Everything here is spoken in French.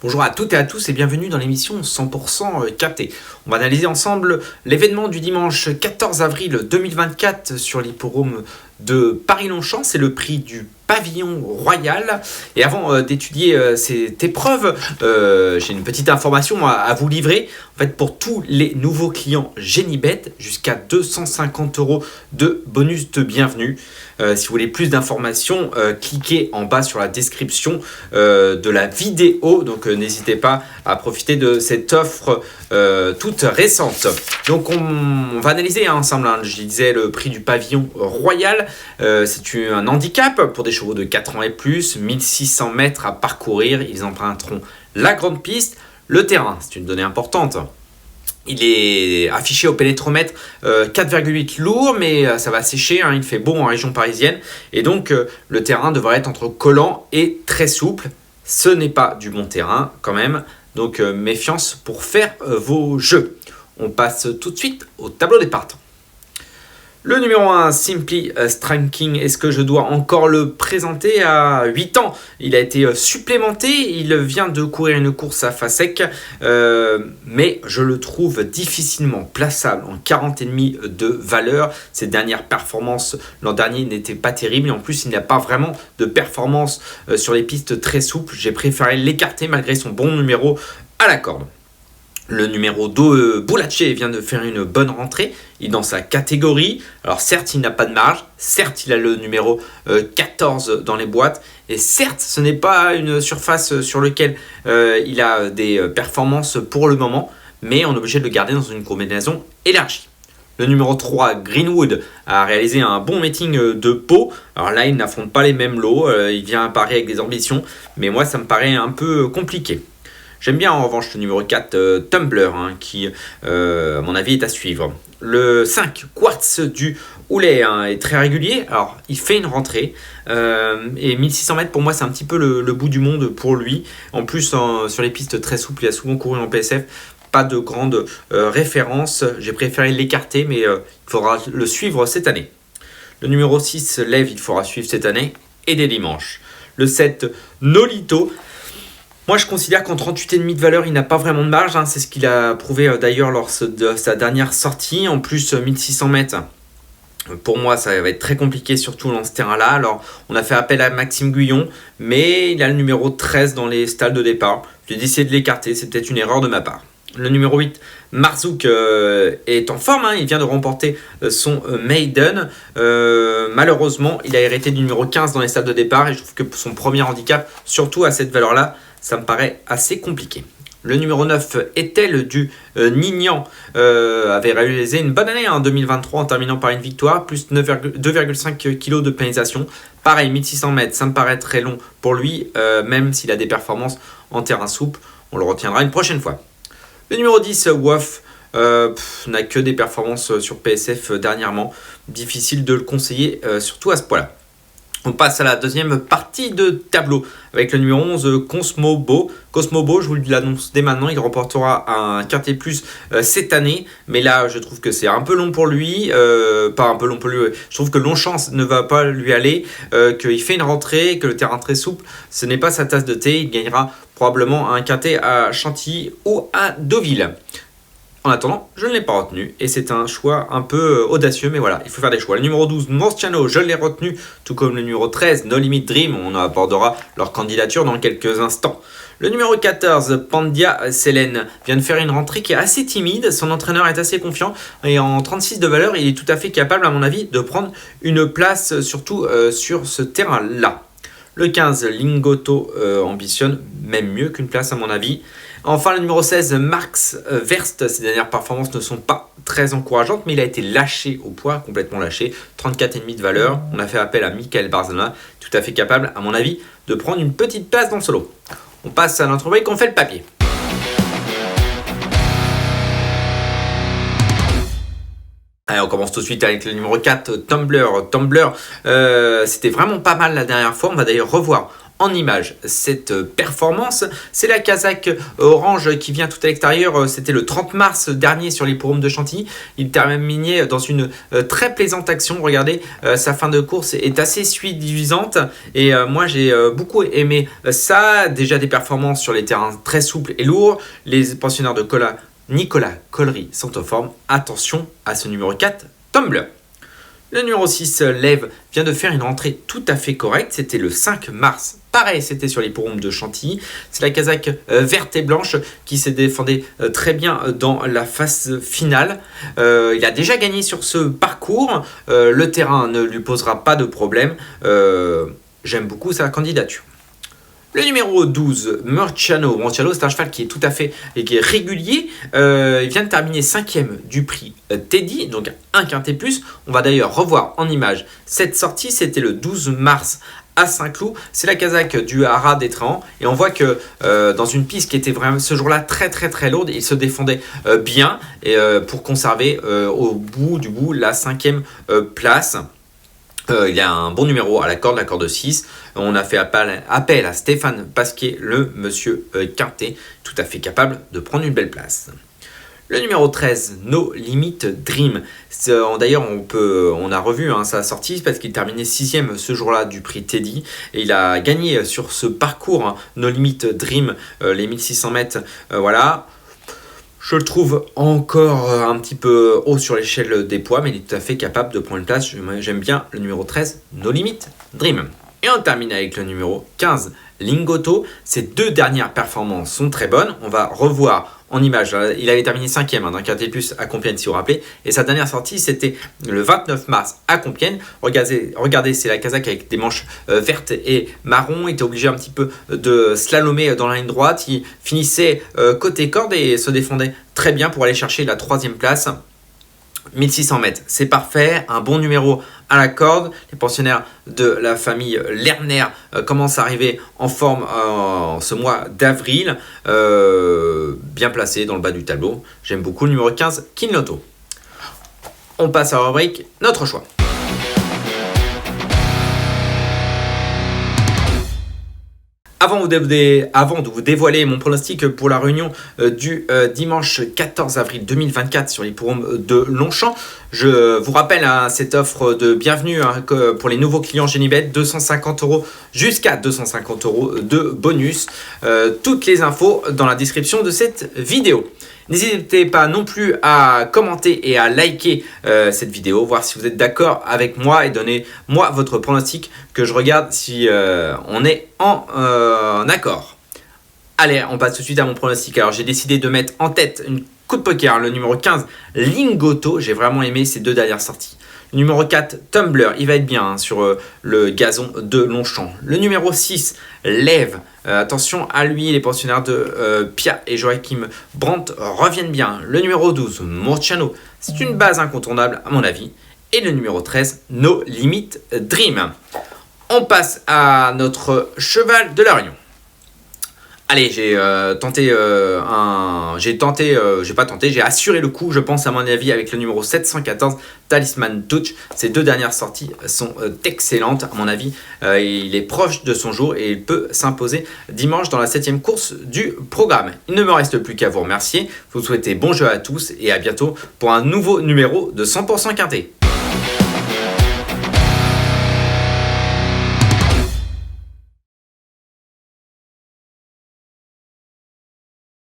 Bonjour à toutes et à tous et bienvenue dans l'émission 100% capté. On va analyser ensemble l'événement du dimanche 14 avril 2024 sur l'hippodrome de Paris-Longchamp. C'est le prix du Pavillon Royal. Et avant d'étudier cette épreuve, j'ai une petite information à vous livrer. En fait, pour tous les nouveaux clients Génibet, jusqu'à 250 € de bonus de bienvenue. Si vous voulez plus d'informations, cliquez en bas sur la description de la vidéo. Donc n'hésitez pas à profiter de cette offre toute récente. Donc on va analyser ensemble, je disais, le prix du Pavillon Royal. C'est un handicap pour des chevaux de 4 ans et plus, 1600 mètres à parcourir. Ils emprunteront la grande piste. Le terrain, c'est une donnée importante. Il est affiché au pénétromètre 4,8 lourd, mais ça va sécher, il fait beau en région parisienne. Et donc le terrain devrait être entre collant et très souple. Ce n'est pas du bon terrain quand même, donc méfiance pour faire vos jeux. On passe tout de suite au tableau des partants. Le numéro 1, Simply Striking, est-ce que je dois encore le présenter à 8 ans? Il a été supplémenté, il vient de courir une course à Fasec, mais je le trouve difficilement plaçable en 40,5 de valeur. Ses dernières performances l'an dernier n'étaient pas terribles, et en plus il n'a pas vraiment de performance sur les pistes très souples. J'ai préféré l'écarter malgré son bon numéro à la corde. Le numéro 2, Boulaché, vient de faire une bonne rentrée. Il est dans sa catégorie. Alors certes, il n'a pas de marge. Certes, il a le numéro 14 dans les boîtes. Et certes, ce n'est pas une surface sur laquelle il a des performances pour le moment. Mais on est obligé de le garder dans une combinaison élargie. Le numéro 3, Greenwood, a réalisé un bon meeting de Pau. Alors là, il n'affronte pas les mêmes lots. Il vient à Paris avec des ambitions. Mais moi, ça me paraît un peu compliqué. J'aime bien en revanche le numéro 4, Tumbler, qui à mon avis est à suivre. Le 5, Quartz du Houlet, est très régulier. Alors il fait une rentrée et 1600 mètres pour moi c'est un petit peu le bout du monde pour lui. En plus sur les pistes très souples, il a souvent couru en PSF. Pas de grande référence. J'ai préféré l'écarter mais il faudra le suivre cette année. Le numéro 6, Lève, il faudra suivre cette année et dès dimanche. Le 7, Nolito. Moi, je considère qu'en 38,5 de valeur, il n'a pas vraiment de marge. C'est ce qu'il a prouvé d'ailleurs lors de sa dernière sortie. En plus, 1600 mètres, pour moi, ça va être très compliqué, surtout dans ce terrain-là. Alors, on a fait appel à Maxime Guyon, mais il a le numéro 13 dans les stalles de départ. J'ai décidé de l'écarter, c'est peut-être une erreur de ma part. Le numéro 8, Marzouk, est en forme. Il vient de remporter son Maiden. Malheureusement, il a hérité du numéro 15 dans les stalles de départ. Et je trouve que son premier handicap, surtout à cette valeur-là, ça me paraît assez compliqué. Le numéro 9, Etel du Nignan, avait réalisé une bonne année en 2023 en terminant par une victoire, plus 2,5 kg de pénalisation. Pareil, 1600 mètres, ça me paraît très long pour lui, même s'il a des performances en terrain souple. On le retiendra une prochaine fois. Le numéro 10, Woff, n'a que des performances sur PSF dernièrement. Difficile de le conseiller, surtout à ce point-là. On passe à la deuxième partie de tableau avec le numéro 11, Cosmobo. Cosmobo, je vous l'annonce dès maintenant, il remportera un Quintet Plus cette année. Mais là, je trouve que c'est un peu long pour lui. Pas un peu long pour lui. Je trouve que Longchamp ne va pas lui aller. Qu'il fait une rentrée, que le terrain très souple, ce n'est pas sa tasse de thé. Il gagnera probablement un Quintet à Chantilly ou à Deauville. En attendant, je ne l'ai pas retenu et c'est un choix un peu audacieux, mais voilà, il faut faire des choix. Le numéro 12, Morciano, je l'ai retenu, tout comme le numéro 13, No Limit Dream, on abordera leur candidature dans quelques instants. Le numéro 14, Pandia Selene, vient de faire une rentrée qui est assez timide, son entraîneur est assez confiant et en 36 de valeur, il est tout à fait capable, à mon avis, de prendre une place, surtout sur ce terrain-là. Le 15, Lingotto, ambitionne même mieux qu'une place à mon avis. Enfin, le numéro 16, Marx Verst, ses dernières performances ne sont pas très encourageantes, mais il a été lâché au poids, complètement lâché, 34,5 de valeur. On a fait appel à Michael Barzana, tout à fait capable, à mon avis, de prendre une petite place dans le solo. On passe à notre rubrique, on fait le papier. Allez, on commence tout de suite avec le numéro 4, Tumbler. Tumbler, c'était vraiment pas mal la dernière fois. On va d'ailleurs revoir en image cette performance. C'est la Kazakh Orange qui vient tout à l'extérieur. C'était le 30 mars dernier sur l'hippodrome de Chantilly. Il terminait dans une très plaisante action. Regardez, sa fin de course est assez suffisante et moi j'ai beaucoup aimé ça. Déjà des performances sur les terrains très souples et lourds. Les pensionnaires de Nicolas Collery sont en forme. Attention à ce numéro 4, Tumbler. Le numéro 6, Lève, vient de faire une rentrée tout à fait correcte. C'était le 5 mars. Pareil, c'était sur l'hippodrome de Chantilly. C'est la Kazakh verte et blanche qui s'est défendue très bien dans la phase finale. Il a déjà gagné sur ce parcours. Le terrain ne lui posera pas de problème. J'aime beaucoup sa candidature. Le numéro 12, Murciano. Murciano, c'est un cheval qui est tout à fait et qui est régulier. Il vient de terminer 5e du prix Teddy, donc un quintet plus. On va d'ailleurs revoir en image cette sortie. C'était le 12 mars à Saint-Cloud. C'est la Kazakh du Haras d'Étréans. Et on voit que dans une piste qui était vraiment ce jour-là très lourde, il se défendait bien et, pour conserver au bout du bout la 5e place. Il y a un bon numéro à la corde 6. On a fait appel à Stéphane Pasquier, le monsieur quintet, tout à fait capable de prendre une belle place. Le numéro 13, No Limit Dream. D'ailleurs, on a revu sa sortie parce qu'il terminait 6e ce jour-là du prix Teddy. Et il a gagné sur ce parcours, No Limit Dream, les 1600 mètres. Voilà. Je le trouve encore un petit peu haut sur l'échelle des poids, mais il est tout à fait capable de prendre une place. J'aime bien le numéro 13, No Limit Dream. Et on termine avec le numéro 15, Lingotto. Ces deux dernières performances sont très bonnes. On va revoir en image. Il avait terminé 5e d'un quintet plus à Compiègne, si vous vous rappelez. Et sa dernière sortie, c'était le 29 mars à Compiègne. Regardez, c'est la Kazakh avec des manches vertes et marron. Il était obligé un petit peu de slalomer dans la ligne droite. Il finissait côté corde et se défendait très bien pour aller chercher la 3e place. 1600 mètres, c'est parfait, un bon numéro à la corde. Les pensionnaires de la famille Lerner commencent à arriver en forme en ce mois d'avril, bien placé dans le bas du tableau. J'aime beaucoup le numéro 15, Kinloto. On passe à la rubrique Notre choix. Avant de vous dévoiler mon pronostic pour la réunion du dimanche 14 avril 2024 sur l'hippodrome de Longchamp, je vous rappelle cette offre de bienvenue pour les nouveaux clients Genibet, 250 € jusqu'à 250 € de bonus. Toutes les infos dans la description de cette vidéo. N'hésitez pas non plus à commenter et à liker cette vidéo, voir si vous êtes d'accord avec moi et donnez-moi votre pronostic que je regarde si on est en accord. Allez, on passe tout de suite à mon pronostic. Alors, j'ai décidé de mettre en tête une coup de poker, le numéro 15, Lingotto. J'ai vraiment aimé ces deux dernières sorties. Le numéro 4, Tumbler, il va être bien sur le gazon de Longchamp. Le numéro 6, Lève. Attention à lui, les pensionnaires de Pia et Joachim Brandt reviennent bien. Le numéro 12, Murciano, c'est une base incontournable à mon avis. Et le numéro 13, No Limit Dream. On passe à notre cheval de la réunion. Allez, j'ai assuré le coup, je pense à mon avis, avec le numéro 714, Talisman Touch. Ces deux dernières sorties sont excellentes, à mon avis. Il est proche de son jour et il peut s'imposer dimanche dans la 7e course du programme. Il ne me reste plus qu'à vous remercier, vous souhaiter bon jeu à tous et à bientôt pour un nouveau numéro de 100% Quintet.